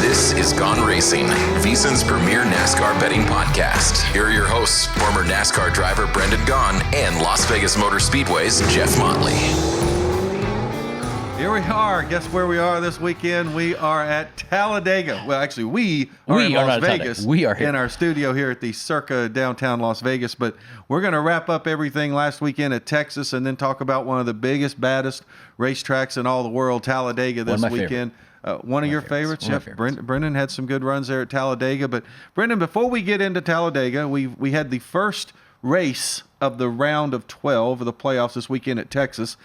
This is Gone Racin, VSiN's premier NASCAR betting podcast. Here are your hosts, former NASCAR driver Brendan Gaughan and Las Vegas Motor Speedway's Jeff Motley. Here we are. Guess where we are this weekend? We are at Talladega. Well, actually, we are in Las Vegas. We are here in our studio here at the Circa downtown Las Vegas. But we're going to wrap up everything last weekend at Texas and then talk about one of the biggest, baddest racetracks in all the world, Talladega, this weekend. One of your favorites. Yep. Brendan had some good runs there at Talladega. But Brendan, before we get into Talladega, we had the first race of the round of 12 of the playoffs this weekend at Texas.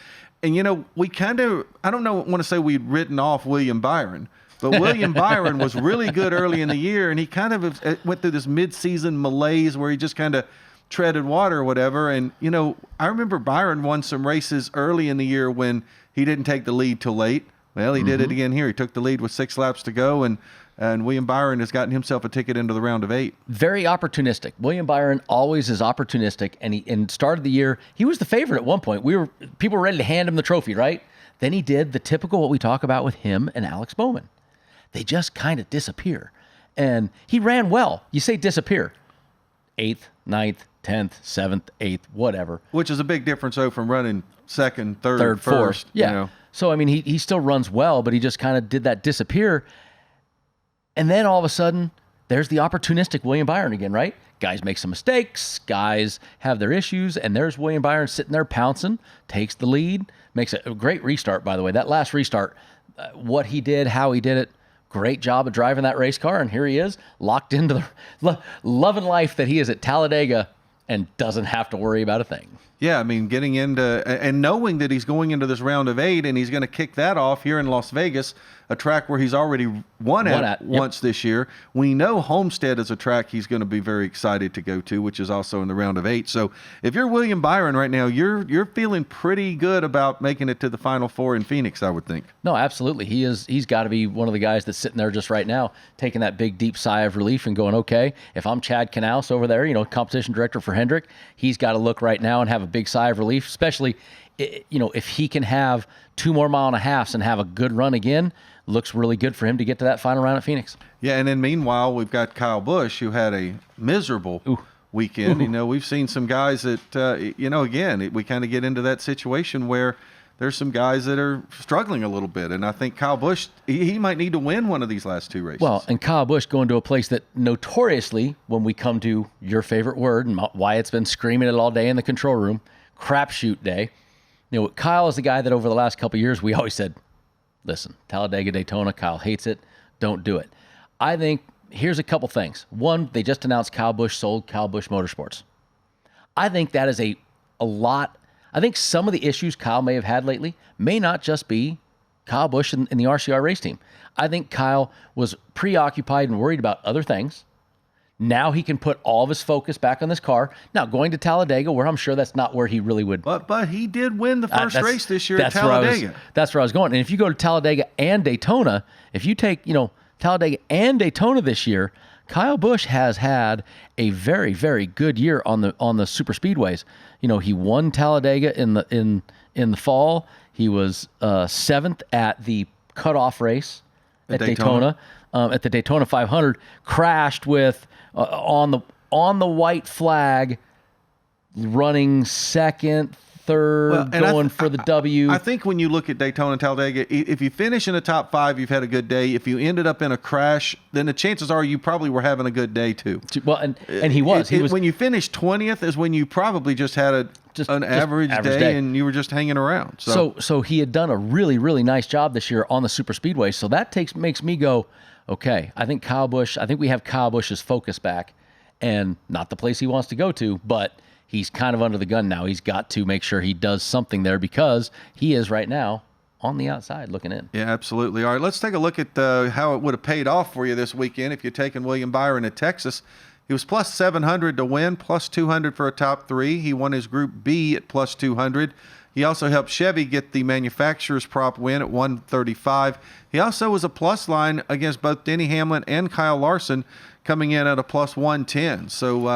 And, you know, we kind of, I don't want to say we'd written off William Byron, but William Byron was really good early in the year, and he kind of went through this mid-season malaise where he just kind of treaded water or whatever. And, you know, I remember Byron won some races early in the year when he didn't take the lead till late. Well, he did it again here. He took the lead with 6 laps to go, and William Byron has gotten himself a ticket into the round of 8. Very opportunistic. William Byron always is opportunistic, and he started the year, he was the favorite at one point. People were ready to hand him the trophy, right? Then he did the typical what we talk about with him and Alex Bowman. They just kind of disappear. And he ran well. You say disappear. 8th, 9th, 10th, 7th, 8th, whatever. Which is a big difference, though, from running second, third, first. Yeah. You know. So, I mean, he still runs well, but he just kind of did that disappear. And then all of a sudden, there's the opportunistic William Byron again, right? Guys make some mistakes, guys have their issues, and there's William Byron sitting there pouncing, takes the lead, makes a great restart, by the way. That last restart, what he did, how he did it, great job of driving that race car, and here he is, locked into the loving life that he is at Talladega and doesn't have to worry about a thing. Yeah, I mean, getting into and knowing that he's going into this round of 8 and he's going to kick that off here in Las Vegas, a track where he's already won at once this year. We know Homestead is a track he's going to be very excited to go to, which is also in the round of 8. So if you're William Byron right now, you're feeling pretty good about making it to the Final Four in Phoenix, I would think. No, absolutely. He's got to be one of the guys that's sitting there just right now, taking that big, deep sigh of relief and going, okay, if I'm Chad Knaus over there, competition director for Hendrick, he's got to look right now and have a big sigh of relief, especially, if he can have 2 more mile and a halves and have a good run again, looks really good for him to get to that final round at Phoenix. Yeah, and then meanwhile, we've got Kyle Busch, who had a miserable weekend. We've seen some guys that, again, we kind of get into that situation where there's some guys that are struggling a little bit. And I think Kyle Busch, he might need to win one of these last 2 races. Well, and Kyle Busch going to a place that notoriously, when we come to your favorite word and Wyatt's been screaming it all day in the control room, crapshoot day. Kyle is the guy that over the last couple of years, we always said, listen, Talladega, Daytona, Kyle hates it. Don't do it. I think here's a couple things. One, they just announced Kyle Busch sold Kyle Busch Motorsports. I think that is a lot. I think some of the issues Kyle may have had lately may not just be Kyle Busch and the RCR race team. I think Kyle was preoccupied and worried about other things. Now he can put all of his focus back on this car. Now, going to Talladega, where I'm sure that's not where he really would. But he did win the first race this year at Talladega. That's where I was going. And if you go to Talladega and Daytona, if you take, Talladega and Daytona this year, Kyle Busch has had a very, very good year on the super speedways. He won Talladega in the fall. He was 7th at the cutoff race at Daytona. At the Daytona 500, crashed with on the white flag, running second, third, going for the W. I think when you look at Daytona and Talladega, if you finish in the top 5, you've had a good day. If you ended up in a crash, then the chances are you probably were having a good day too. Well, and he was. When you finished 20th is when you probably just had an average day and you were just hanging around. So he had done a really, really nice job this year on the super speedway. So that makes me go, okay, I think we have Kyle Busch's focus back, and not the place he wants to go to, but he's kind of under the gun now. He's got to make sure he does something there because he is right now on the outside looking in. Yeah, absolutely. All right, let's take a look at how it would have paid off for you this weekend if you're taking William Byron at Texas. He was plus 700 to win, plus 200 for a top 3. He won his Group B at plus 200. He also helped Chevy get the manufacturer's prop win at 135. He also was a plus line against both Denny Hamlin and Kyle Larson, coming in at a plus 110. So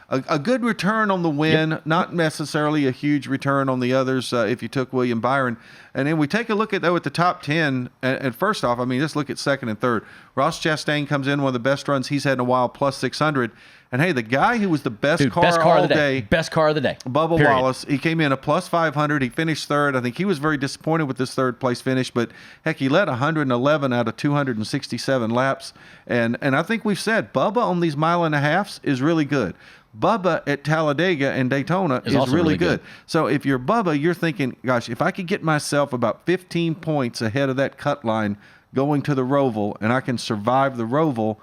a good return on the win, not necessarily a huge return on the others if you took William Byron. And then we take a look at the top 10. And first off, I mean, just look at second and third. Ross Chastain comes in, one of the best runs he's had in a while, plus 600. And hey, the guy who was the best car all day, best car of the day, Bubba Wallace, he came in a plus 500. He finished third. I think he was very disappointed with this third place finish, but heck, he led 111 out of 267 laps. And I think we've said Bubba on these mile and a halves is really good. Bubba at Talladega and Daytona is really good. So if you're Bubba, you're thinking, gosh, if I could get myself about 15 points ahead of that cut line going to the Roval, and I can survive the Roval,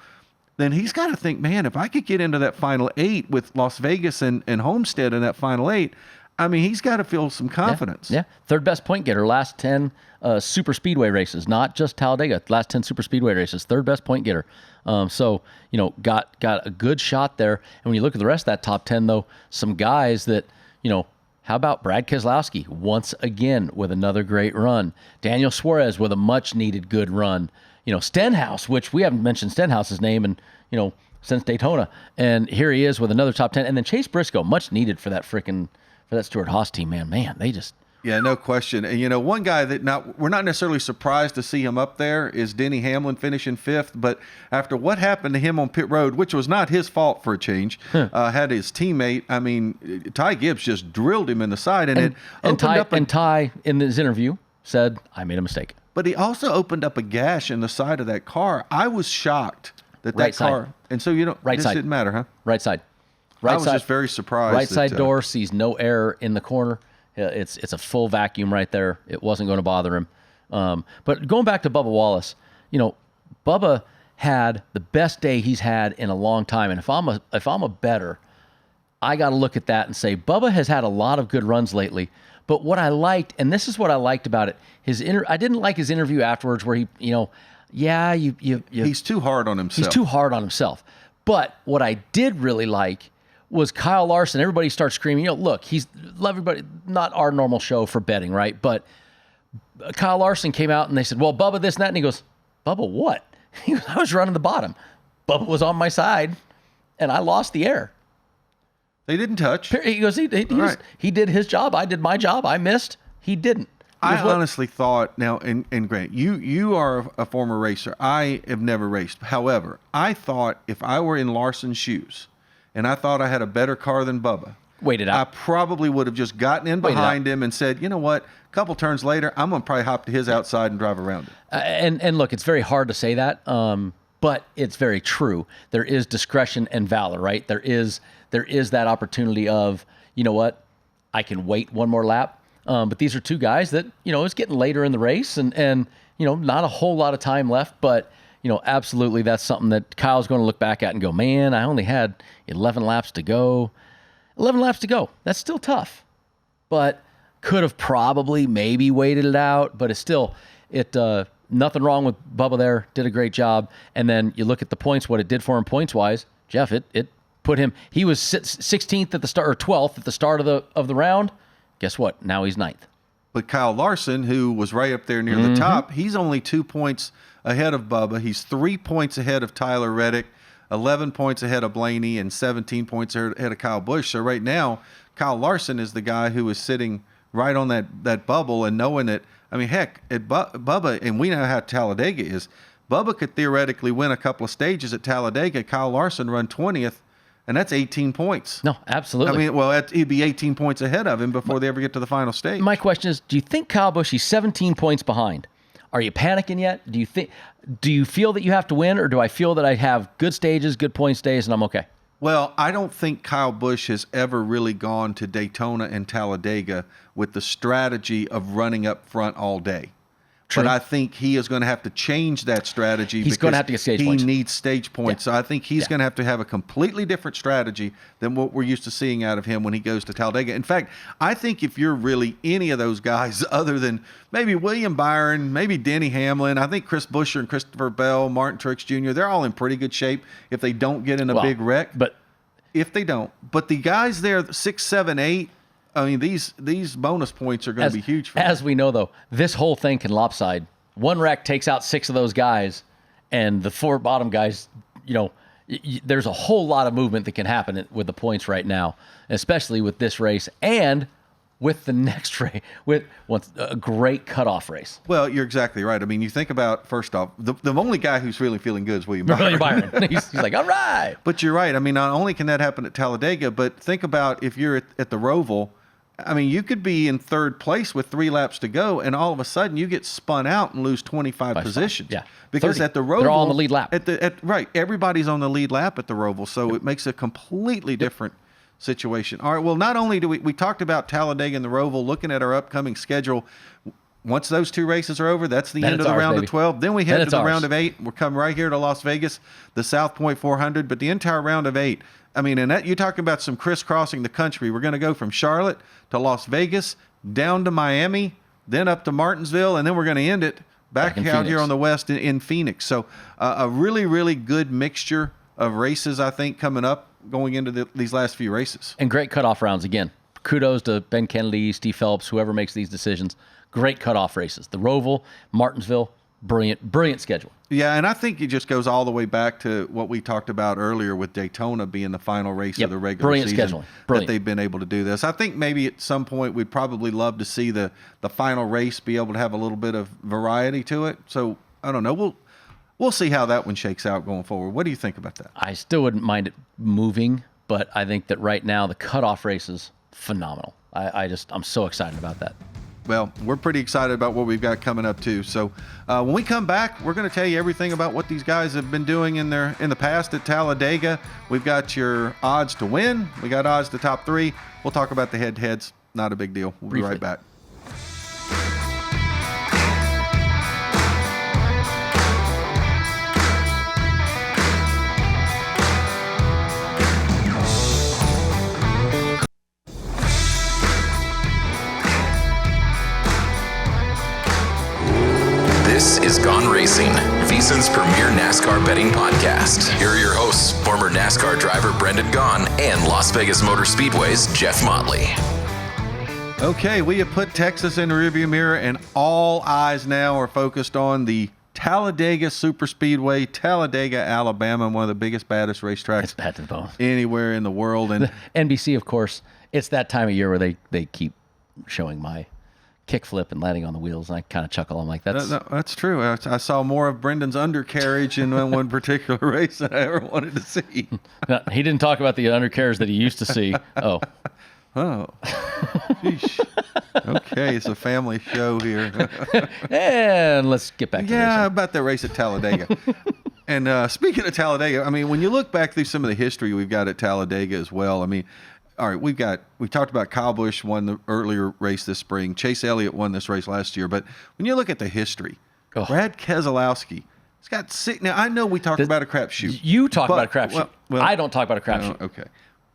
then he's got to think, man, if I could get into that final 8 with Las Vegas and Homestead in that final 8, I mean, he's got to feel some confidence. Yeah. Third best point getter, last 10 super speedway races, not just Talladega, last 10 super speedway races, third best point getter. So, got a good shot there. And when you look at the rest of that top 10, though, some guys that, how about Brad Keselowski once again with another great run? Daniel Suarez with a much-needed good run. Stenhouse, which we haven't mentioned Stenhouse's name and, since Daytona. And here he is with another top 10. And then Chase Briscoe, much needed for that Stewart-Haas team, man. They just... Yeah, no question. And, one guy that we're not necessarily surprised to see him up there is Denny Hamlin finishing 5th. But after what happened to him on pit road, which was not his fault for a change, had his teammate, I mean, Ty Gibbs just drilled him in the side. And Ty, in his interview, said, I made a mistake. But he also opened up a gash in the side of that car. I was shocked that right car. Side. And so, this didn't matter, huh? Right side. I was just very surprised. Right side door sees no air in the corner. It's a full vacuum right there. It wasn't going to bother him. But going back to Bubba Wallace, Bubba had the best day he's had in a long time. And if I'm a bettor, I got to look at that and say Bubba has had a lot of good runs lately. But what I liked, and this is what I liked about it, I didn't like his interview afterwards where he, he's too hard on himself. He's too hard on himself. But what I did really like was Kyle Larson. Everybody starts screaming, look, everybody, not our normal show for betting, right? But Kyle Larson came out and they said, well, Bubba this and that. And he goes, Bubba what? He goes, I was running the bottom. Bubba was on my side and I lost the air. They didn't touch. He goes, he did his job. I did my job. I missed. He didn't. I honestly thought, now, and Grant, you are a former racer. I have never raced. However, I thought if I were in Larson's shoes and I thought I had a better car than Bubba, wait it out. I probably would have just gotten in behind him and said, you know what, a couple turns later, I'm going to probably hop to his outside and drive around it. And look, it's very hard to say that, but it's very true. There is discretion and valor, right? There is that opportunity of, you know what, I can wait one more lap. But these are two guys that, it's getting later in the race and not a whole lot of time left, but, absolutely that's something that Kyle's going to look back at and go, man, I only had 11 laps to go. 11 laps to go. That's still tough, but could have probably maybe waited it out, but it's still, nothing wrong with Bubba there. Did a great job. And then you look at the points, what it did for him points wise, Jeff, it put him, he was 16th at the start or 12th at the start of the round. Guess what? Now he's 9th. But Kyle Larson, who was right up there near the top, he's only 2 points ahead of Bubba. He's 3 points ahead of Tyler Reddick, 11 points ahead of Blaney, and 17 points ahead of Kyle Busch. So right now, Kyle Larson is the guy who is sitting right on that bubble and knowing that, I mean, heck, at Bubba, and we know how Talladega is, Bubba could theoretically win a couple of stages at Talladega. Kyle Larson run 20th. And that's 18 points. No, absolutely. I mean, well, he'd be 18 points ahead of him before they ever get to the final stage. My question is, do you think Kyle Busch, he's 17 points behind? Are you panicking yet? Do you feel that you have to win, or do I feel that I have good stages, good points days, and I'm okay? Well, I don't think Kyle Busch has ever really gone to Daytona and Talladega with the strategy of running up front all day. True. But I think he is going to have to change that strategy. He's going to have to get stage points. He needs stage points. Yeah. So I think he's going to have a completely different strategy than what we're used to seeing out of him when he goes to Talladega. In fact, I think if you're really any of those guys other than maybe William Byron, maybe Denny Hamlin, I think Chris Buescher and Christopher Bell, Martin Truex Jr., they're all in pretty good shape if they don't get in a big wreck. But if they don't. But the guys there, 6, 7, 8, I mean, these bonus points are going to be huge for them. As we know, though, this whole thing can lopside one wreck takes out 6 of those guys, and the 4 bottom guys, there's a whole lot of movement that can happen with the points right now, especially with this race and with the next race, with a great cutoff race. Well, you're exactly right. I mean, you think about, first off, the only guy who's really feeling good is William Byron. He's like, all right. But you're right. I mean, not only can that happen at Talladega, but think about if you're at the Roval. I mean, you could be in third place with 3 laps to go, and all of a sudden you get spun out and lose 25 positions. Yeah. Because 30. at the Roval, they're all on the lead lap. Right. Everybody's on the lead lap at the Roval, so it makes a completely different situation. All right. Well, not only do we talked about Talladega and the Roval, looking at our upcoming schedule. Once those 2 races are over, that's the end of the round of 12. Then we head to the round of 8. We're coming right here to Las Vegas, the South Point 400. But the entire round of 8, I mean, and that you're talking about some crisscrossing the country. We're going to go from Charlotte to Las Vegas, down to Miami, then up to Martinsville, and then we're going to end it back out Phoenix. Here on the west in Phoenix. So a really, really good mixture of races, I think, coming up going into these last few races. And great cutoff rounds again. Kudos to Ben Kennedy, Steve Phelps, whoever makes these decisions. Great cutoff races. The Roval, Martinsville, brilliant schedule. Yeah, and I think it just goes all the way back to what we talked about earlier with Daytona being the final race of the regular season. Scheduling. That they've been able to do this. I think maybe at some point we'd probably love to see the final race be able to have a little bit of variety to it. So I don't know. We'll see how that one shakes out going forward. What do you think about that? I still wouldn't mind it moving, but I think that right now the cutoff race is phenomenal. I'm so excited about that. Well, we're pretty excited about what we've got coming up too. So when we come back, we're going to tell you everything about what these guys have been doing in the past at Talladega. We've got your odds to win. We got odds to top 3. We'll talk about the head-to-heads. Not a big deal. We'll be right back. This is Gone Racin, VSiN's premier NASCAR betting podcast. Here are your hosts, former NASCAR driver Brendan Gaughan and Las Vegas Motor Speedway's Jeff Motley. Okay, we have put Texas in the rearview mirror, and all eyes now are focused on the Talladega Superspeedway, Talladega, Alabama, one of the biggest, baddest racetracks Bad to the bone. anywhere in the world. And NBC, of course, it's that time of year where they keep showing my kickflip and landing on the wheels, and I kind of chuckle. I'm like, that's true. I saw more of Brendan's undercarriage in one particular race than I ever wanted to see. No, he didn't talk about the undercarriage that he used to see. Oh. Sheesh. Okay, it's a family show here. And let's get back to racing. About that race at Talladega. And speaking of Talladega, I mean, when you look back through some of the history we've got at Talladega as well, I mean, all right, we talked about Kyle Busch won the earlier race this spring. Chase Elliott won this race last year. But when you look at the history, Brad Keselowski, he's got 6. Now, I know we talk about a crapshoot. You talk about a crapshoot. Well, I don't talk about a crapshoot. Okay.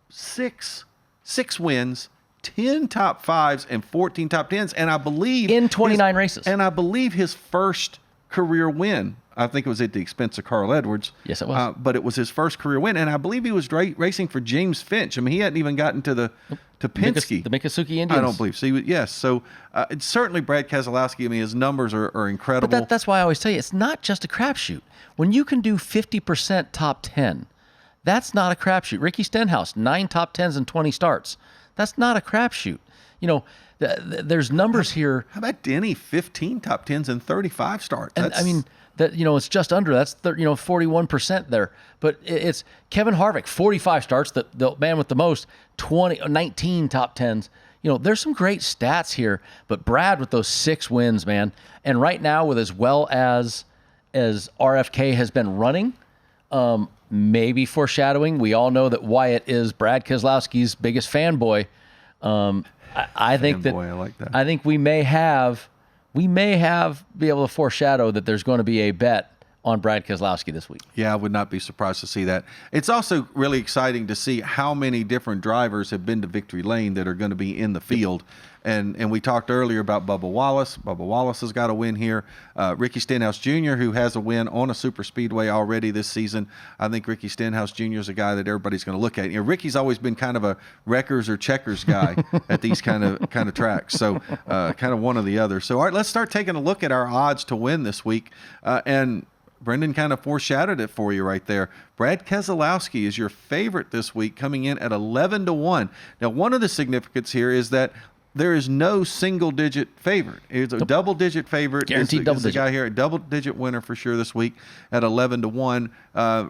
6 wins, 10 top 5s, and 14 top 10s. And I believe in 29 races. And I believe his first career win, I think it was at the expense of Carl Edwards. Yes, it was. But it was his first career win, and I believe he was racing for James Finch. I mean, he hadn't even gotten to Penske. The Miccosukee Indians. I don't believe so. Yes. So it's certainly Brad Keselowski. I mean, his numbers are incredible. But that's why I always tell you, it's not just a crapshoot. When you can do 50% top 10, that's not a crapshoot. Ricky Stenhouse, 9 top 10s and 20 starts. That's not a crapshoot. There's numbers here. How about Denny, 15 top 10s and 35 starts? And I mean, it's just under. That's 41% there. But it's Kevin Harvick, 45 starts, the man with the most, 19 top 10s. There's some great stats here. But Brad with those 6 wins, man. And right now, with as well as RFK has been running, maybe foreshadowing. We all know that Wyatt is Brad Keselowski's biggest fanboy. I think that I like that. I think we may have be able to foreshadow that there's going to be a bet on Brad Keselowski this week. Yeah, I would not be surprised to see that. It's also really exciting to see how many different drivers have been to victory lane that are going to be in the field. And we talked earlier about Bubba Wallace. Bubba Wallace has got a win here. Ricky Stenhouse Jr., who has a win on a super speedway already this season. I think Ricky Stenhouse Jr. is a guy that everybody's going to look at. You know, Ricky's always been kind of a wreckers or checkers guy at these kind of tracks. So kind of one or the other. So all right, let's start taking a look at our odds to win this week. And Brendan kind of foreshadowed it for you right there. Brad Keselowski is your favorite this week, coming in at 11-1. Now, one of the significance here is that there is no single-digit favorite. It's a double-digit favorite. Guaranteed double-digit. The guy here, a double-digit winner for sure this week at 11-1.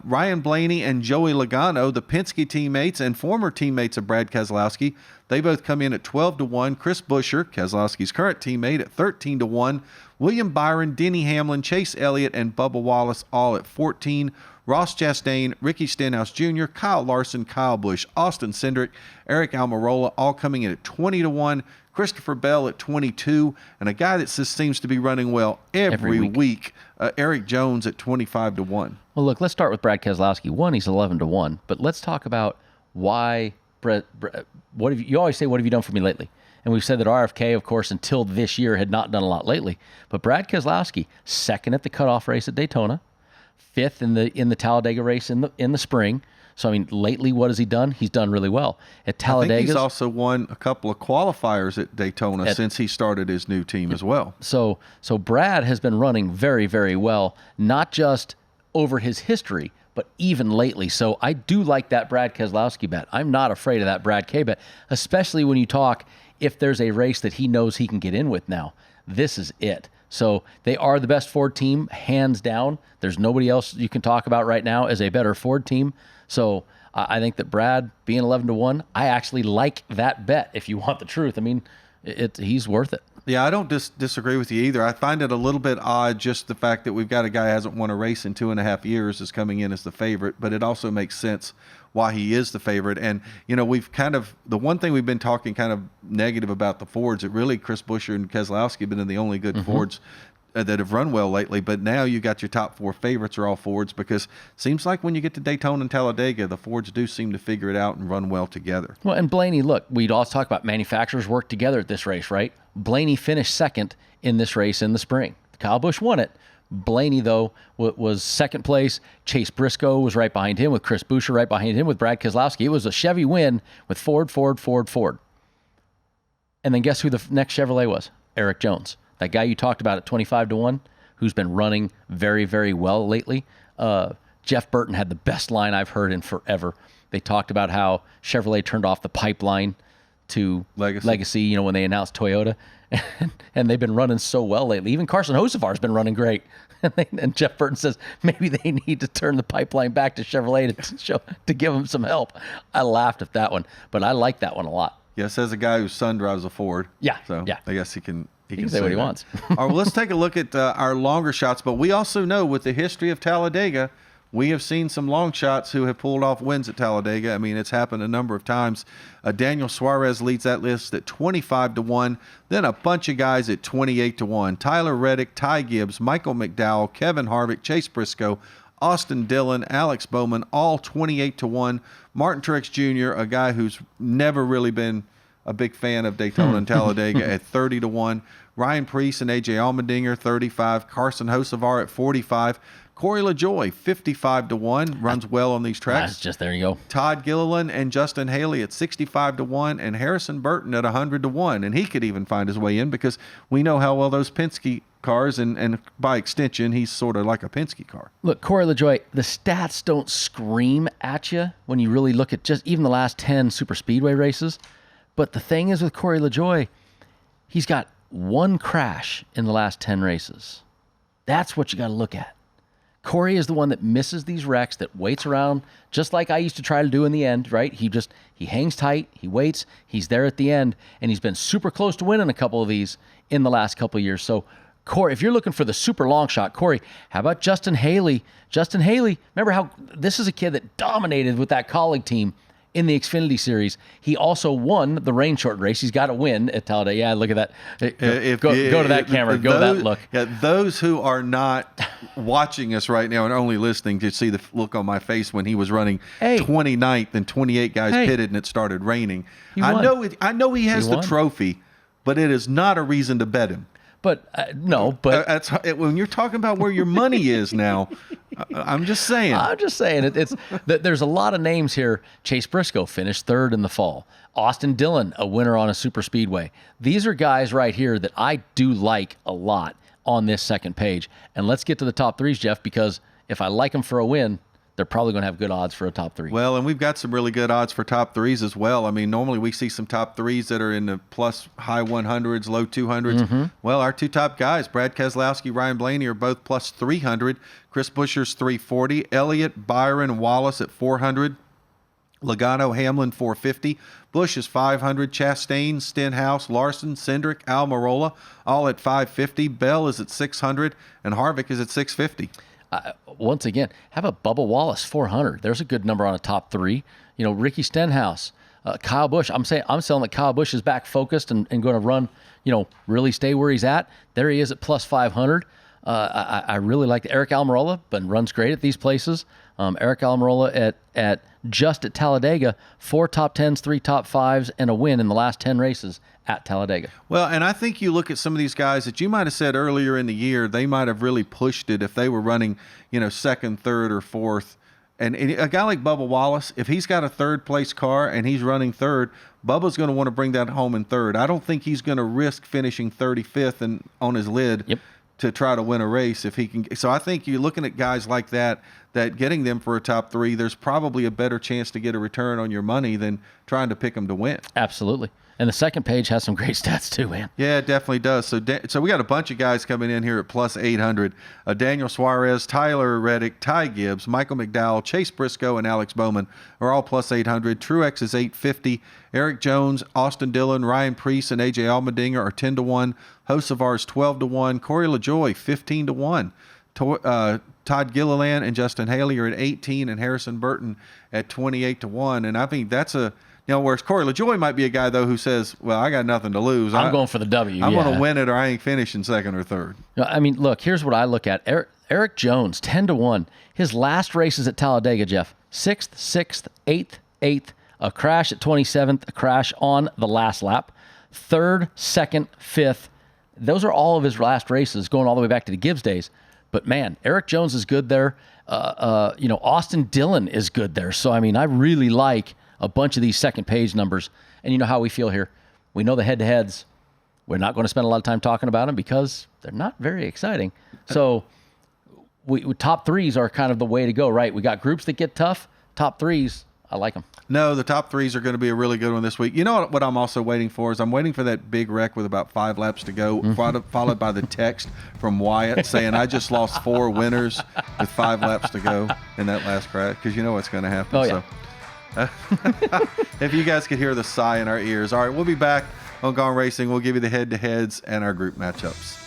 Ryan Blaney and Joey Logano, the Penske teammates and former teammates of Brad Keselowski, they both come in at 12-1. Chris Buescher, Keselowski's current teammate, at 13-1. William Byron, Denny Hamlin, Chase Elliott, and Bubba Wallace all at 14. Ross Chastain, Ricky Stenhouse Jr., Kyle Larson, Kyle Busch, Austin Cindric, Eric Almirola, all coming in at 20-1. Christopher Bell at 22, and a guy that just seems to be running well every week, Eric Jones at 25-1. Well, look, let's start with Brad Keselowski. One, he's 11-1, but let's talk about why. You always say, "What have you done for me lately?" And we've said that RFK, of course, until this year, had not done a lot lately. But Brad Keselowski, second at the cutoff race at Daytona, fifth in the Talladega race in the spring. So I mean, lately, what has he done? He's done really well at Talladega. I think he's also won a couple of qualifiers at Daytona since he started his new team as well. So Brad has been running very, very well, not just over his history, but even lately. So I do like that Brad Keselowski bet. I'm not afraid of that Brad K bet, especially when you talk if there's a race that he knows he can get in with now. This is it. So they are the best Ford team, hands down. There's nobody else you can talk about right now as a better Ford team. So I think that Brad being 11-1, I actually like that bet if you want the truth. I mean, he's worth it. Yeah, I don't disagree with you either. I find it a little bit odd, just the fact that we've got a guy who hasn't won a race in 2.5 years is coming in as the favorite, but it also makes sense why he is the favorite. And, you know, we've kind of, the one thing we've been talking kind of negative about the Fords, it really, Chris Buescher and Keselowski have been the only good Fords that have run well lately. But now you got your top four favorites are all Fords, because it seems like when you get to Daytona and Talladega, the Fords do seem to figure it out and run well together. Well, and Blaney, look, we'd always talk about manufacturers work together at this race, right? Blaney finished second in this race in the spring. Kyle Busch won it. Blaney, though, was second place. Chase Briscoe was right behind him, with Chris Buescher right behind him, with Brad Keselowski. It was a Chevy win with Ford. And then guess who the next Chevrolet was? Eric Jones. That guy you talked about at 25-1, who's been running very, very well lately. Jeff Burton had the best line I've heard in forever. They talked about how Chevrolet turned off the pipeline to Legacy, you know, when they announced Toyota. And they've been running so well lately. Even Carson Hocefar's been running great. And Jeff Burton says maybe they need to turn the pipeline back to Chevrolet to give them some help. I laughed at that one, but I like that one a lot. Yes, as a guy whose son drives a Ford. Yeah. So yeah. I guess he can say what he wants. All right, well, let's take a look at our longer shots. But we also know, with the history of Talladega, we have seen some long shots who have pulled off wins at Talladega. I mean, it's happened a number of times. Daniel Suarez leads that list at 25-1. Then a bunch of guys at 28-1. Tyler Reddick, Ty Gibbs, Michael McDowell, Kevin Harvick, Chase Briscoe, Austin Dillon, Alex Bowman, all 28-1. Martin Truex Jr., a guy who's never really been a big fan of Daytona and Talladega, at 30-1. Ryan Preece and AJ Allmendinger, 35. Carson Hocevar at 45. Corey LaJoie, 55-1, runs well on these tracks. That's just, there you go. Todd Gilliland and Justin Haley at 65-1, and Harrison Burton at 100-1. And he could even find his way in, because we know how well those Penske cars, and by extension, he's sort of like a Penske car. Look, Corey LaJoie, the stats don't scream at you when you really look at just even the last 10 super speedway races. But the thing is with Corey LaJoie, he's got one crash in the last 10 races. That's what you got to look at. Corey is the one that misses these wrecks, that waits around, just like I used to try to do in the end, right? He hangs tight, he waits, he's there at the end, and he's been super close to winning a couple of these in the last couple of years. So, Corey, if you're looking for the super long shot, Corey, how about Justin Haley? Justin Haley, remember how this is a kid that dominated with that Colleague team in the Xfinity Series. He also won the rain short race. He's got a win at Talladega. Yeah, look at that. Go to that camera. Go that look. Yeah, those who are not watching us right now and only listening to see the look on my face when he was running 29th and 28 guys pitted and it started raining. I know he has the trophy, but it is not a reason to bet him. But that's when you're talking about where your money is now. I'm just saying. It's there's a lot of names here. Chase Briscoe finished third in the fall. Austin Dillon, a winner on a super speedway. These are guys right here that I do like a lot on this second page. And let's get to the top threes, Jeff, because if I like them for a win, they're probably going to have good odds for a top three. Well, and we've got some really good odds for top threes as well. I mean, normally we see some top threes that are in the plus high 100s, low 200s. Mm-hmm. Well, our two top guys, Brad Keselowski, Ryan Blaney, are both plus 300. Chris Buescher's 340. Elliott, Byron, Wallace at 400. Logano, Hamlin, 450. Busch is 500. Chastain, Stenhouse, Larson, Cindric, Almirola, all at 550. Bell is at 600. And Harvick is at 650. Once again, have a Bubba Wallace 400. There's a good number on a top three. Ricky Stenhouse, Kyle Busch. I'm selling that Kyle Busch is back focused and going to run, really stay where he's at. There he is at plus 500. I really like Eric Almirola, but runs great at these places. Eric Almirola at Talladega, 4 top 10s, 3 top 5s, and a win in the last 10 races at Talladega. Well, and I think you look at some of these guys that you might have said earlier in the year, they might have really pushed it if they were running, second, third, or fourth. And a guy like Bubba Wallace, if he's got a third place car and he's running third, Bubba's going to want to bring that home in third. I don't think he's going to risk finishing 35th and on his lid to try to win a race if he can. So I think you're looking at guys like that getting them for a top three, there's probably a better chance to get a return on your money than trying to pick them to win. Absolutely. And the second page has some great stats too, man. Yeah, it definitely does. So we got a bunch of guys coming in here at plus 800. Daniel Suarez, Tyler Reddick, Ty Gibbs, Michael McDowell, Chase Briscoe, and Alex Bowman are all plus 800. Truex is 850. Eric Jones, Austin Dillon, Ryan Preece, and AJ Allmendinger are 10-1. Hocevar is 12-1. Corey LaJoie, 15-1. Todd Gilliland and Justin Haley are at 18, and Harrison Burton at 28-1. And I think that's whereas Corey LaJoie might be a guy, though, who says, well, I got nothing to lose. I'm going for the W. I'm going to win it or I ain't finishing second or third. I mean, look, here's what I look at. Eric Jones, 10-1. His last races at Talladega, Jeff, 6th, 6th, 8th, 8th, a crash at 27th, a crash on the last lap, 3rd, 2nd, 5th. Those are all of his last races going all the way back to the Gibbs days. But, man, Eric Jones is good there. Austin Dillon is good there. So, I mean, I really like a bunch of these second page numbers. And you know how we feel here. We know the head-to-heads. We're not going to spend a lot of time talking about them because they're not very exciting. So top threes are kind of the way to go, right? We got groups that get tough. Top threes, I like them. No, the top threes are going to be a really good one this week. You know what I'm also waiting for is I'm waiting for that big wreck with about 5 laps to go, followed by the text from Wyatt saying, I just lost 4 winners with 5 laps to go in that last crash, because you know what's going to happen. Oh, yeah. So, if you guys could hear the sigh in our ears. All right, we'll be back on Gone Racing. We'll give you the head-to-heads and our group matchups.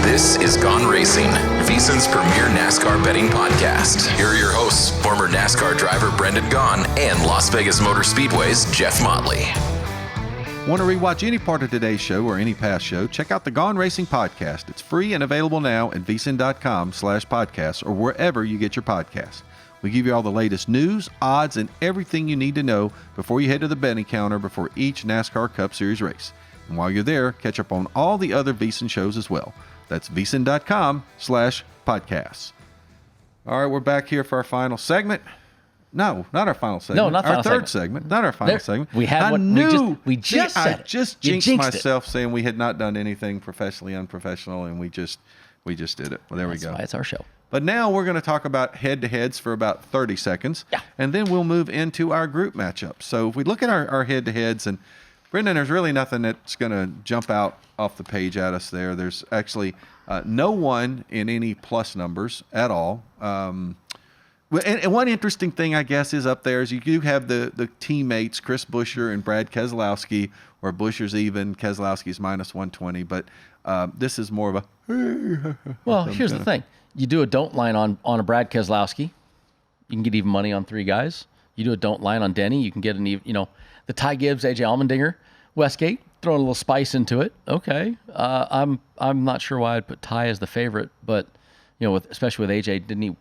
This is Gone Racin, VSiN's premier NASCAR betting podcast. Here are your hosts, former NASCAR driver Brendan Gaughan and Las Vegas Motor Speedway's Jeff Motley. Want to rewatch any part of today's show or any past show? Check out the Gone Racing podcast. It's free and available now at VSiN.com/podcasts or wherever you get your podcasts. We give you all the latest news, odds, and everything you need to know before you head to the betting counter before each NASCAR Cup Series race. And while you're there, catch up on all the other VSiN shows as well. That's VSiN.com/podcasts. All right, we're back here for our final segment. No, not our final segment. No, not our third segment. Not our final segment. We had one. We just said it. I just jinxed myself saying we had not done anything professionally unprofessional, and we just did it. Well, there we go. That's why it's our show. But now we're going to talk about head-to-heads for about 30 seconds, and then we'll move into our group matchups. So if we look at our head-to-heads, and Brendan, there's really nothing that's going to jump out off the page at us there. There's actually no one in any plus numbers at all. Well, and one interesting thing, I guess, is up there is you do have the teammates, Chris Buescher and Brad Keselowski, where Buescher's even, Keselowski's minus 120, but this is more of a... Well, here's the thing. You do a don't line on a Brad Keselowski, you can get even money on 3 guys. You do a don't line on Denny, you can get an even, the Ty Gibbs, AJ Allmendinger, Westgate, throwing a little spice into it. Okay. I'm not sure why I'd put Ty as the favorite, but... especially with AJ, didn't he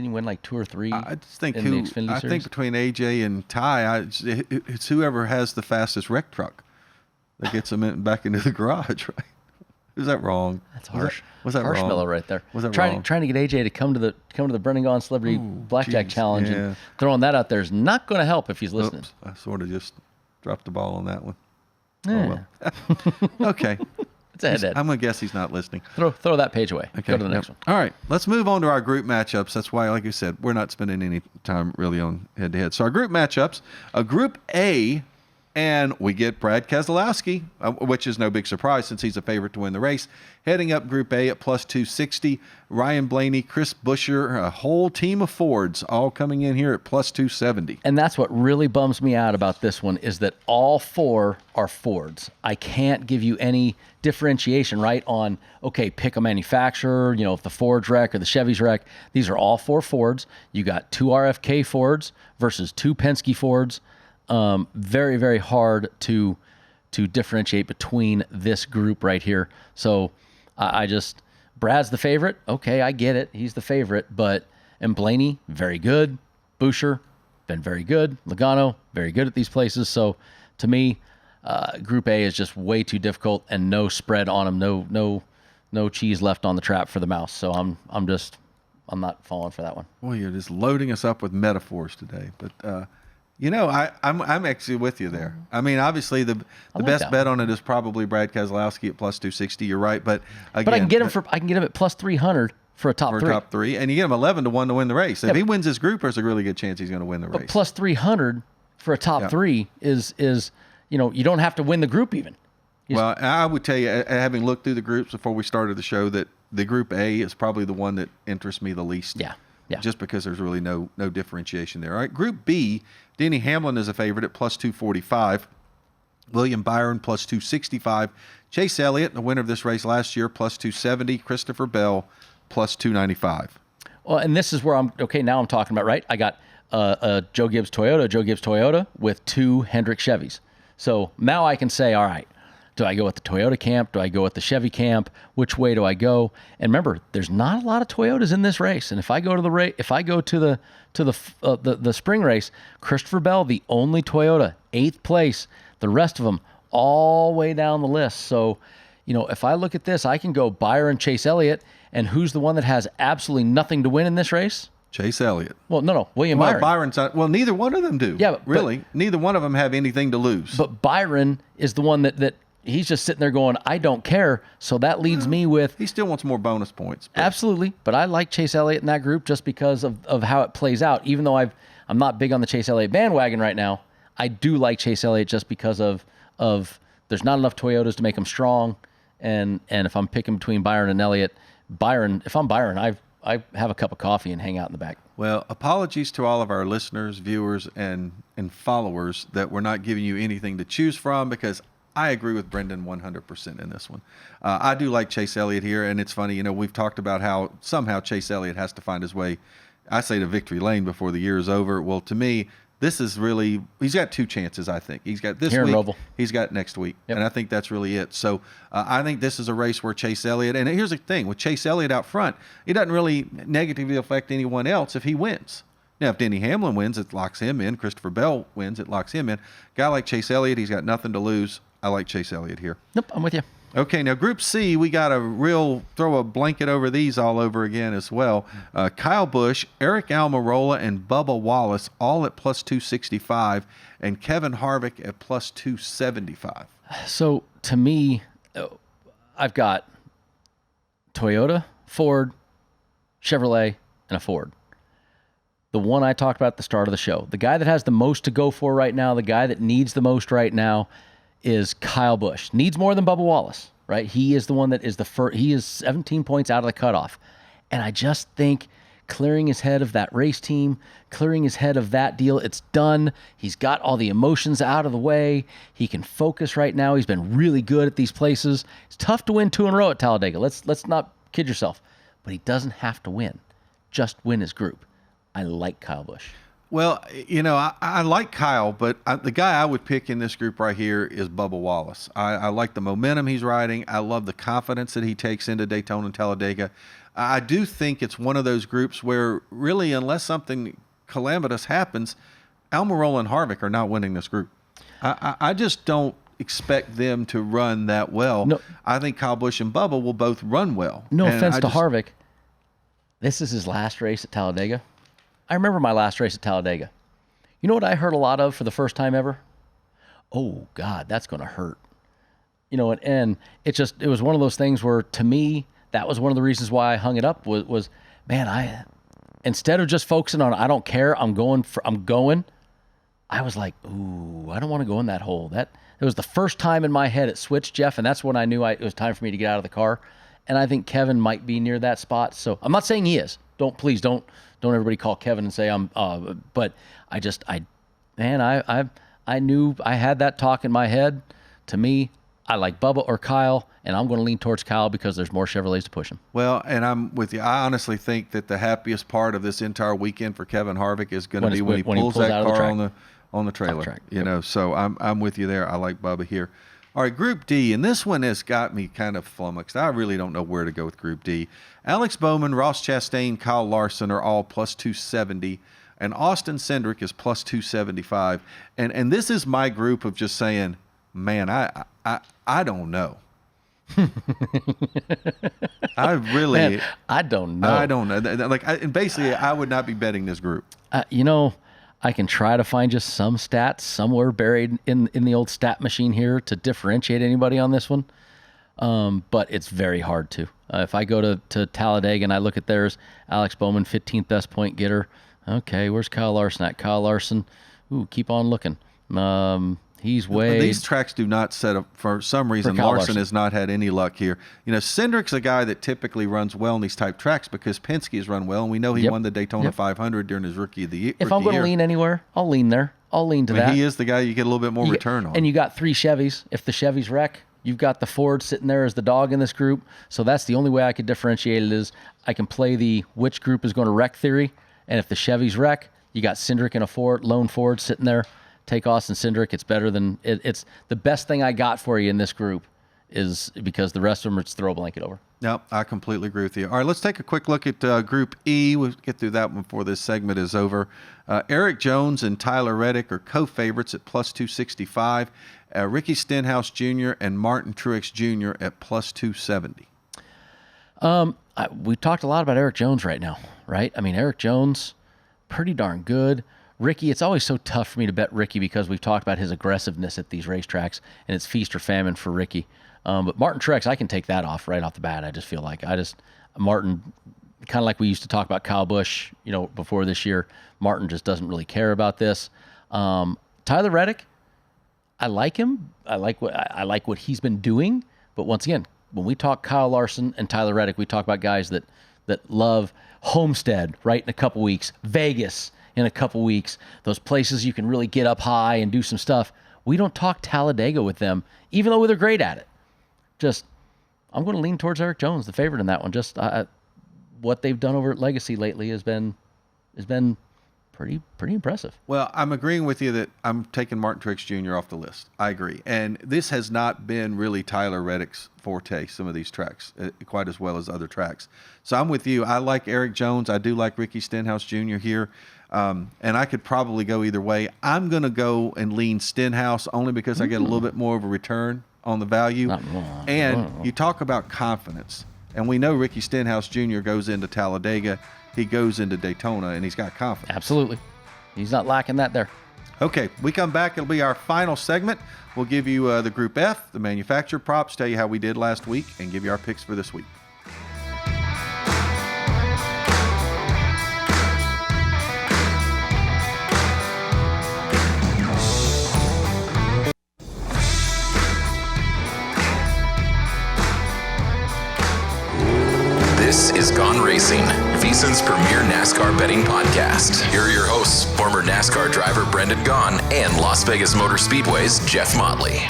win like 2 or 3? I just think think between AJ and Ty, it's whoever has the fastest wreck truck that gets them back into the garage, right? Is that wrong? That's harsh. Was that wrong? Marshmallow right there. Was that wrong? wrong? Trying to get AJ to come to the Brendan Gaughan Celebrity Blackjack Challenge and throwing that out there is not going to help if he's listening. Oops, I sort of just dropped the ball on that one. Yeah. Oh, well. Okay. It's a head-to-head. I'm going to guess he's not listening. Throw that page away. Okay. Go to the next one. All right. Let's move on to our group matchups. That's why, like you said, we're not spending any time really on head-to-head. So our group matchups, a Group A, and we get Brad Keselowski, which is no big surprise since he's a favorite to win the race. Heading up Group A at plus 260, Ryan Blaney, Chris Buescher, a whole team of Fords all coming in here at plus 270. And that's what really bums me out about this one is that all 4 are Fords. I can't give you any differentiation, right, on, okay, pick a manufacturer, if the Ford's wreck or the Chevy's wreck. These are all 4 Fords. You got 2 RFK Fords versus 2 Penske Fords. Very, very hard to differentiate between this group right here. So Brad's the favorite. Okay, I get it. He's the favorite, and Blaney, very good. Buescher, been very good. Logano, very good at these places. So to me, Group A is just way too difficult and no spread on them. No cheese left on the trap for the mouse. So I'm not falling for that one. Boy, you're just loading us up with metaphors today, but, I'm actually with you there. I mean, obviously the best bet on it is probably Brad Keselowski at plus 260. You're right, but again, I can get him at plus 300 for a top 3, and you get him 11-1 to win the race. If he wins his group, there's a really good chance he's going to win the race. But plus 300 for a top 3 is you don't have to win the group even. Well, I would tell you, having looked through the groups before we started the show, that the Group A is probably the one that interests me the least. Yeah. Just because there's really no differentiation there. All right, Group B, Denny Hamlin is a favorite at plus 245. William Byron plus 265. Chase Elliott, the winner of this race last year, plus 270. Christopher Bell plus 295. Well, and this is where now I'm talking about, right? I got a Joe Gibbs Toyota with 2 Hendrick Chevys. So now I can say, all right, do I go with the Toyota camp? Do I go with the Chevy camp? Which way do I go? And remember, there's not a lot of Toyotas in this race. And if I go to the spring race, Christopher Bell, the only Toyota, 8th place. The rest of them all way down the list. So, if I look at this, I can go Byron, Chase Elliott, and who's the one that has absolutely nothing to win in this race? Chase Elliott. Well, no, William Byron. Byron's not. Well, neither one of them do. Yeah, but neither one of them have anything to lose. But Byron is the one that he's just sitting there going, I don't care. So that leads me with... He still wants more bonus points. Absolutely. But I like Chase Elliott in that group just because of how it plays out. Even though I'm not big on the Chase Elliott bandwagon right now, I do like Chase Elliott just because of there's not enough Toyotas to make them strong. And if I'm picking between Byron and Elliott, if I'm Byron, I have a cup of coffee and hang out in the back. Well, apologies to all of our listeners, viewers, and followers that we're not giving you anything to choose from, because I agree with Brendan 100% in this one. I do like Chase Elliott here, and it's funny, we've talked about how somehow Chase Elliott has to find his way, I say, to victory lane before the year is over. Well, to me, this is really, he's got 2 chances, I think. He's got this here week, Roval. He's got next week, Yep. and I think that's really it. So I think this is a race where Chase Elliott, and here's the thing, with Chase Elliott out front, it doesn't really negatively affect anyone else if he wins. Now, if Denny Hamlin wins, it locks him in. Christopher Bell wins, it locks him in. Guy like Chase Elliott, he's got nothing to lose. I like Chase Elliott here. Nope, I'm with you. Okay, now Group C, we got throw a blanket over these all over again as well. Kyle Busch, Eric Almirola, and Bubba Wallace all at plus 265, and Kevin Harvick at plus 275. So to me, I've got Toyota, Ford, Chevrolet, and a Ford. The one I talked about at the start of the show, the guy that has the most to go for right now, the guy that needs the most right now is Kyle Busch. Needs more than Bubba Wallace, right? He is the one that is he is 17 points out of the cutoff. And I just think clearing his head of that race team, clearing his head of that deal. It's done. He's got all the emotions out of the way. He can focus right now. He's been really good at these places. It's tough to win 2 in a row at Talladega. Let's not kid yourself. But he doesn't have to win. Just win his group. I like Kyle Busch. Well, I like Kyle, but the guy I would pick in this group right here is Bubba Wallace. I like the momentum he's riding. I love the confidence that he takes into Daytona and Talladega. I do think it's one of those groups where really, unless something calamitous happens, Almirola and Harvick are not winning this group. I just don't expect them to run that well. No, I think Kyle Busch and Bubba will both run well. No offense to Harvick. This is his last race at Talladega. I remember my last race at Talladega. You know what I heard a lot of for the first time ever? Oh, God, that's going to hurt. And it was one of those things where, to me, that was one of the reasons why I hung it up was man, instead of just focusing on, I don't care, I'm going, I was like, ooh, I don't want to go in that hole. It was the first time in my head it switched, Jeff, and that's when I knew it was time for me to get out of the car. And I think Kevin might be near that spot. So I'm not saying he is. Please don't everybody call Kevin and say I'm. But I knew I had that talk in my head. To me, I like Bubba or Kyle, and I'm going to lean towards Kyle because there's more Chevrolets to push him. Well, and I'm with you. I honestly think that the happiest part of this entire weekend for Kevin Harvick is going to be when he pulls that car on the trailer. So I'm with you there. I like Bubba here. All right, Group D, and this one has got me kind of flummoxed. I really don't know where to go with Group D. Alex Bowman, Ross Chastain, Kyle Larson are all plus 270, and Austin Cindric is plus 275. And this is my group of just saying, man, I don't know. I don't know. I don't know. Basically, I would not be betting this group. I can try to find just some stats somewhere buried in the old stat machine here to differentiate anybody on this one. But it's very hard to. If I go to Talladega and I look at theirs, Alex Bowman, 15th best point getter. Okay, where's Kyle Larson at? Kyle Larson, keep on looking. He's way... These tracks do not set up, for some reason, Larson has not had any luck here. Cindric's a guy that typically runs well in these type tracks because Penske has run well, and we know he won the Daytona 500 during his rookie of the year. If I'm going to lean anywhere, I'll lean there. I'll lean to that. He is the guy you get a little bit more return on. And you got 3 Chevys. If the Chevys wreck, you've got the Ford sitting there as the dog in this group. So that's the only way I could differentiate it is I can play the which group is going to wreck theory. And if the Chevys wreck, you got Cindric and a lone Ford sitting there. Take Austin Cindric. It's better than it's the best thing I got for you in this group is because the rest of them are just throw a blanket over. No, I completely agree with you. All right, let's take a quick look at Group E. We'll get through that one before this segment is over. Eric Jones and Tyler Reddick are co-favorites at plus 265. Ricky Stenhouse Jr. and Martin Truex Jr. at plus 270. We talked a lot about Eric Jones right now, right? I mean, Eric Jones, pretty darn good. Ricky, it's always so tough for me to bet Ricky because we've talked about his aggressiveness at these racetracks, and it's feast or famine for Ricky. But Martin Truex, I can take that off right off the bat. I just feel like Martin, kind of like we used to talk about Kyle Busch, before this year. Martin just doesn't really care about this. Tyler Reddick, I like him. I like what he's been doing. But once again, when we talk Kyle Larson and Tyler Reddick, we talk about guys that love Homestead, right, in a couple weeks, Vegas in a couple weeks, those places you can really get up high and do some stuff. We don't talk Talladega with them, even though they're great at it. I'm going to lean towards Eric Jones, the favorite in that one. What they've done over at Legacy lately has been pretty impressive. Well, I'm agreeing with you that I'm taking Martin Truex Jr. off the list. I agree. And this has not been really Tyler Reddick's forte, some of these tracks, quite as well as other tracks. So I'm with you. I like Eric Jones. I do like Ricky Stenhouse Jr. here. And I could probably go either way. I'm going to go and lean Stenhouse only because I get a little bit more of a return on the value. And you talk about confidence. And we know Ricky Stenhouse Jr. goes into Talladega. He goes into Daytona, and he's got confidence. Absolutely. He's not lacking that there. Okay, we come back. It'll be our final segment. We'll give you the Group F, the manufacturer props, tell you how we did last week, and give you our picks for this week. This is Gone Racing, VSiN's premier NASCAR betting podcast. Here are your hosts, former NASCAR driver Brendan Gaughan and Las Vegas Motor Speedway's Jeff Motley.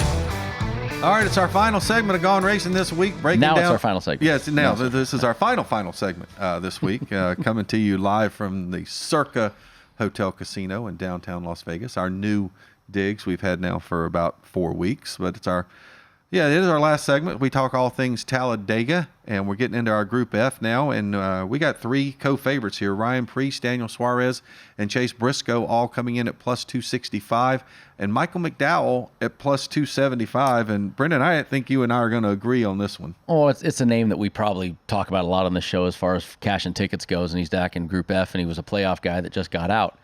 All right, it's our final segment of Gone Racin this week. It's our final segment. Yes, this is our final segment this week, coming to you live from the Circa Hotel Casino in downtown Las Vegas. Our new digs we've had now for about 4 weeks, but it is our last segment. We talk all things Talladega, and we're getting into our Group F now, and we got 3 co-favorites here: Ryan Preece, Daniel Suarez, and Chase Briscoe, all coming in at plus 265, and Michael McDowell at plus 275. And Brendan, I think you and I are going to agree on this one. Oh, it's a name that we probably talk about a lot on the show as far as cash and tickets goes, and he's back in Group F, and he was a playoff guy that just got out.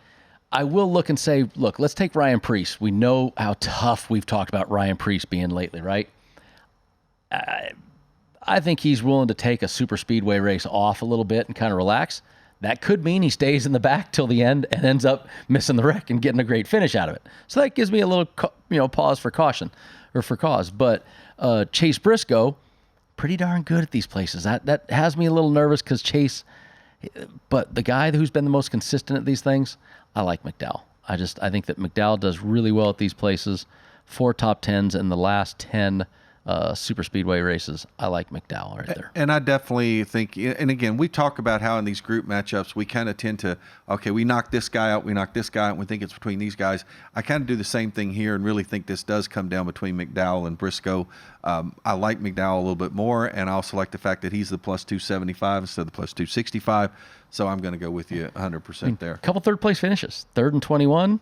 I will look and say, look, let's take Ryan Preece. We know how tough we've talked about Ryan Preece being lately, right? I think he's willing to take a super speedway race off a little bit and kind of relax. That could mean he stays in the back till the end and ends up missing the wreck and getting a great finish out of it. So that gives me a little, pause for caution or for cause. But Chase Briscoe, pretty darn good at these places. That has me a little nervous because Chase, but the guy who's been the most consistent at these things, I like McDowell. I think that McDowell does really well at these places. 4 top 10s in the last 10 super speedway races. I like McDowell right there. And I definitely think, and again, we talk about how in these group matchups, we kind of tend to, we knock this guy out, and we think it's between these guys. I kind of do the same thing here and really think this does come down between McDowell and Briscoe. I like McDowell a little bit more, and I also like the fact that he's the plus 275 instead of the plus 265. So I'm going to go with you 100% there. A couple third place finishes, 3rd and 21,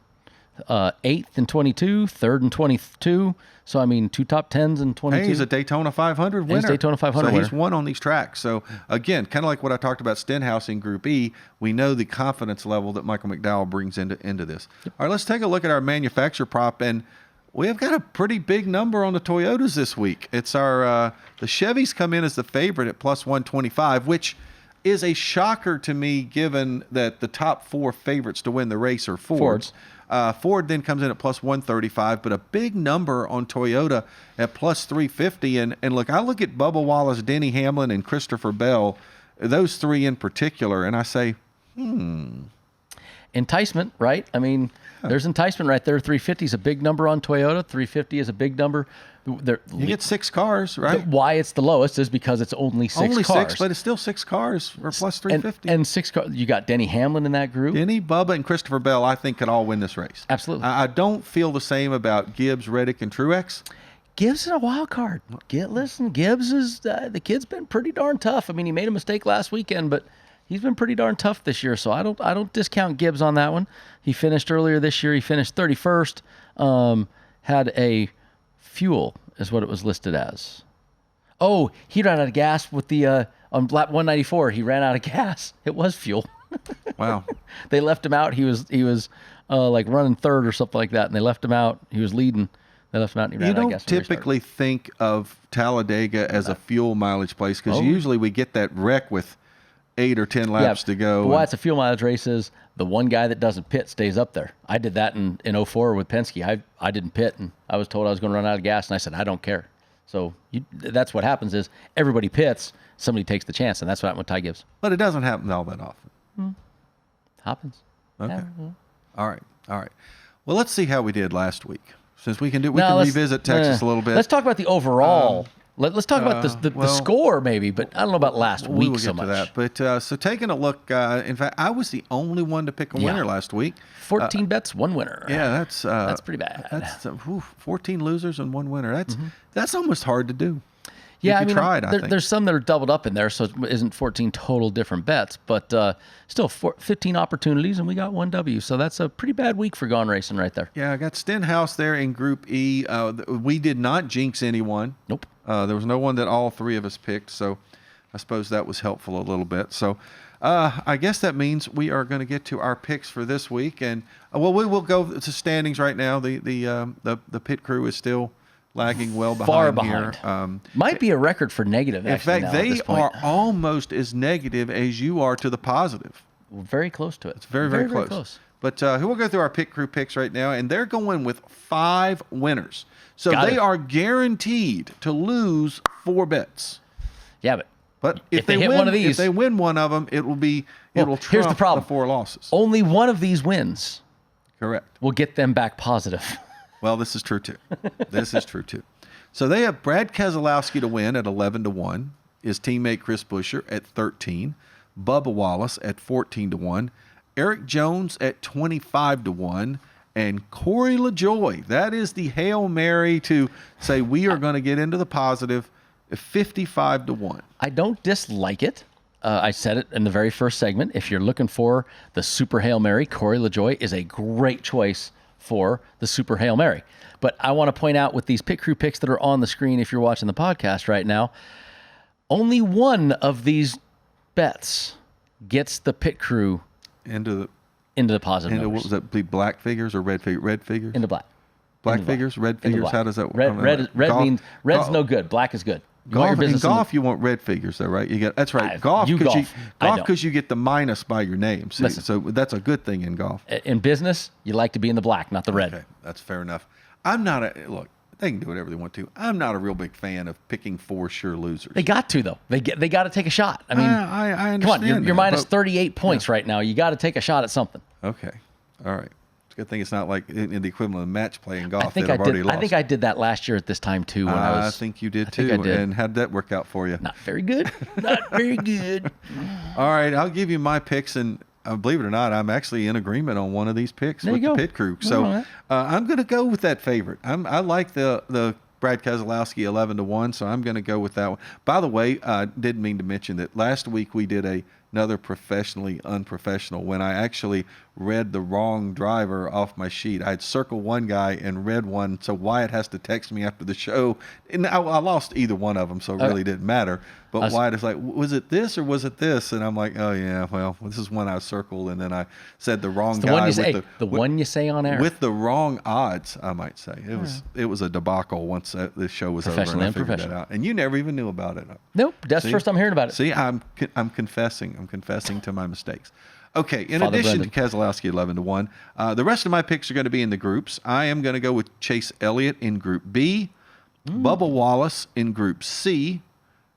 8th and 22, 3rd and 22. So, 2 top 10s and 22. Hey, he's a Daytona 500 winner. He's a Daytona 500 winner. winner. He's won on these tracks. So, again, kind of like what I talked about Stenhouse in Group E, we know the confidence level that Michael McDowell brings into this. Yep. All right, let's take a look at our manufacturer prop, and we have got a pretty big number on the Toyotas this week. It's our the Chevys come in as the favorite at plus 125, which is a shocker to me given that the top 4 favorites to win the race are Fords. Ford then comes in at plus 135, but a big number on Toyota at plus 350. And look, I look at Bubba Wallace, Denny Hamlin, and Christopher Bell, those 3 in particular, and I say, Enticement, right? There's enticement right there. 350 is a big number on Toyota. 350 is a big number. You get 6 cars, right? Why it's the lowest is because it's only 6 cars. Only 6, but it's still 6 cars for plus 350. And 6 cars. You got Denny Hamlin in that group. Denny, Bubba, and Christopher Bell, I think, could all win this race. Absolutely. I don't feel the same about Gibbs, Reddick, and Truex. Gibbs is a wild card. Listen, Gibbs is the kid's been pretty darn tough. He made a mistake last weekend, but he's been pretty darn tough this year. So I don't discount Gibbs on that one. He finished earlier this year. He finished 31st. Had a fuel is what it was listed as. Oh, he ran out of gas with the on lap 194. He ran out of gas. It was fuel. Wow. They left him out. He was like running 3rd or something like that, and they left him out. He was leading. They left him out, and he ran out of gas. You don't typically think of Talladega as a fuel mileage place because usually we get that wreck with 8 or 10 laps to go. But why it's a fuel mileage race is the one guy that doesn't pit stays up there. I did that in 04 with Penske. I didn't pit, and I was told I was going to run out of gas, and I said, I don't care. So that's what happens is everybody pits, somebody takes the chance, and that's what happened with Ty Gibbs. But it doesn't happen all that often. Happens. Okay. Yeah. All right. Well, let's see how we did last week. Since we can revisit Texas a little bit. Let's talk about the overall. Let's talk about the score maybe, but I don't know about last week so much. We will get to that. But so taking a look, in fact, I was the only one to pick a winner last week. 14 bets, 1 winner. Yeah, that's pretty bad. That's 14 losers and 1 winner. That's almost hard to do. Yeah, I think. There's some that are doubled up in there, so it isn't 14 total different bets, but still 15 opportunities, and we got 1 W. So that's a pretty bad week for Gone Racin right there. Yeah, I got Stenhouse there in Group E. We did not jinx anyone. Nope. There was no one that all 3 of us picked, so I suppose that was helpful a little bit. So I guess that means we are going to get to our picks for this week, and we will go to standings right now. The pit crew is still lagging well behind. Far behind. Here. Might be a record for negative. In fact, they are almost as negative as you are to the positive. We're very close to it. It's very, very close. But we'll go through our pit crew picks right now, and they're going with 5 winners. So they are guaranteed to lose 4 bets. Yeah, but But if they hit one of these, if they win one of them, it'll trump here's the problem. the 4 losses. Only one of these wins, correct, will get them back positive. Well, this is true too. This is true too. So they have Brad Keselowski to win at 11-1. His teammate Chris Buescher at 13. Bubba Wallace at 14-1. Eric Jones at 25-1. And Corey LaJoie, that is the Hail Mary to say we are going to get into the positive, 55-1. I don't dislike it. I said it in the very first segment. If you're looking for the Super Hail Mary, Corey LaJoie is a great choice for the Super Hail Mary. But I want to point out with these pit crew picks that are on the screen, if you're watching the podcast right now, only one of these bets gets the pit crew into the positive numbers. What was that? Be black figures or red figures? Red figures? Into black. Black figures? Red figures? How does that work? Red means red's no good. Black is good. In golf, you want red figures, though, right? That's right. Golf because you get the minus by your name. See, so that's a good thing in golf. In business, you like to be in the black, not the red. Okay, that's fair enough. Look. They can do whatever they want to. I'm not a real big fan of picking 4 sure losers. They got to, though. They got to take a shot. I mean, I understand. Come on, you're minus 38 points right now. You got to take a shot at something. Okay, all right. It's a good thing it's not like in the equivalent of match play in golf. I think I did that last year at this time too. When I think you did too. And how'd that work out for you? Not very good. Not very good. All right, I'll give you my picks, and believe it or not, I'm actually in agreement on one of these picks with the pit crew. So I'm going to go with that favorite. I like the Brad Keselowski 11-1, so I'm going to go with that one. By the way, I didn't mean to mention that last week we did another professionally unprofessional when I actually read the wrong driver off my sheet. I'd circled one guy and read one, so Wyatt has to text me after the show. And I lost either one of them, so it really didn't matter. But Wyatt is like, was it this or was it this? And I'm like, oh, yeah, well, this is one I circled, and then I said the wrong guy. One you say on air. With the wrong odds, I might say. It was a debacle once the show was over, and I figured that out. And you never even knew about it. Nope, that's the first time hearing about it. See, I'm confessing. I'm confessing to my mistakes. Okay, in addition to Keselowski 11-1, the rest of my picks are going to be in the groups. I am going to go with Chase Elliott in Group B, Bubba Wallace in Group C,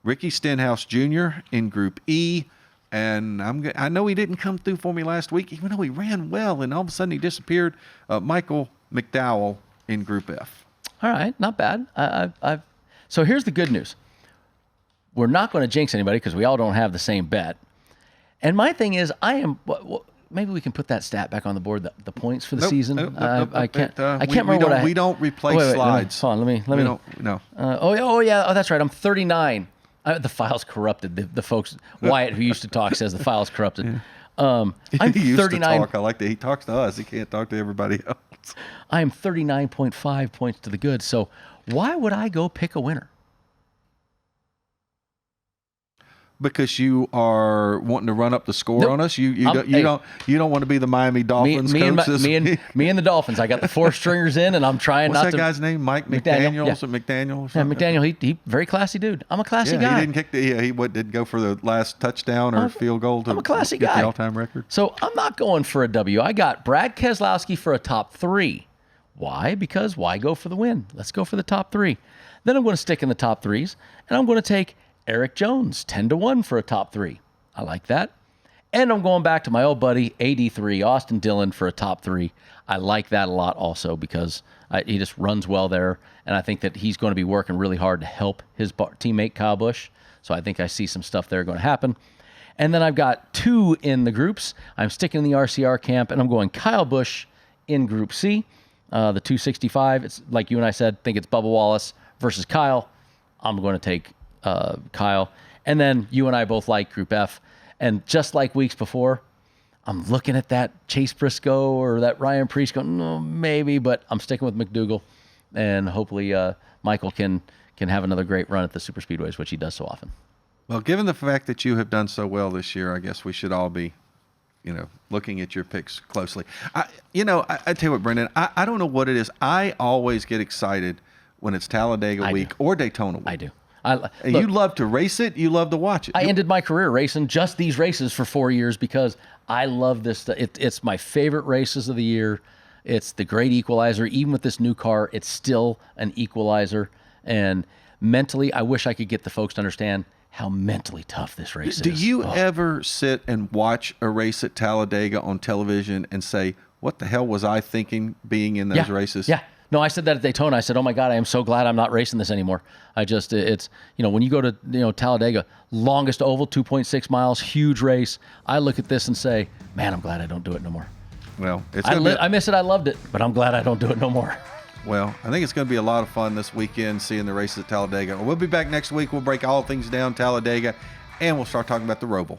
Ricky Stenhouse Jr. in Group E, and I know he didn't come through for me last week, even though he ran well, and all of a sudden he disappeared. Michael McDowell in Group F. All right, not bad. So here's the good news. We're not going to jinx anybody because we all don't have the same bet. And my thing is, maybe we can put that stat back on the board, the points for the season. I can't remember what we don't replace slides. Hold on, let me. No. That's right. I'm 39. The file's corrupted. The folks, Wyatt, who used to talk, says the file's corrupted. I'm he used 39. to talk. I like that. He talks to us. He can't talk to everybody else. I am 39.5 points to the good. So why would I go pick a winner? Because you are wanting to run up the score on us. You don't want to be the Miami Dolphins coach. Me and the Dolphins. I got the 4 stringers in, and I'm trying What's that guy's name? Mike McDaniel. Yeah. McDaniel. Yeah, McDaniel. He very classy dude. I'm a classy guy. He didn't kick he didn't go for the last touchdown or field goal to I'm a classy get guy. the all-time record. So I'm not going for a W. I got Brad Keselowski for a top 3. Why? Because why go for the win? Let's go for the top 3. Then I'm going to stick in the top 3s, and I'm going to take Eric Jones, 10-1 for a top 3. I like that. And I'm going back to my old buddy, AD3, Austin Dillon, for a top 3. I like that a lot also because he just runs well there. And I think that he's going to be working really hard to help his teammate, Kyle Busch. So I think I see some stuff there going to happen. And then I've got 2 in the groups. I'm sticking in the RCR camp, and I'm going Kyle Busch in Group C, the 265. It's like you and I said, think it's Bubba Wallace versus Kyle. I'm going to take Kyle. And then you and I both like Group F. And just like weeks before, I'm looking at that Chase Briscoe or that Ryan Preece going, no, maybe, but I'm sticking with McDougal. And hopefully Michael can have another great run at the Superspeedways, which he does so often. Well, given the fact that you have done so well this year, I guess we should all be, looking at your picks closely. I tell you what, Brendan, I don't know what it is. I always get excited when it's Talladega week or Daytona week. I do. You love to race it. You love to watch it. I ended my career racing just these races for 4 years because I love this. It's my favorite races of the year. It's the great equalizer. Even with this new car, it's still an equalizer. And mentally, I wish I could get the folks to understand, how mentally tough this race is. Do you ever sit and watch a race at Talladega on television and say, what the hell was I thinking being in those races? Yeah. No, I said that at Daytona. I said, oh my God, I am so glad I'm not racing this anymore. It's, when you go to, Talladega, longest oval, 2.6 miles, huge race. I look at this and say, man, I'm glad I don't do it no more. Well, I miss it. I loved it, but I'm glad I don't do it no more. Well, I think it's going to be a lot of fun this weekend seeing the races at Talladega. We'll be back next week. We'll break all things down Talladega, and we'll start talking about the Roval.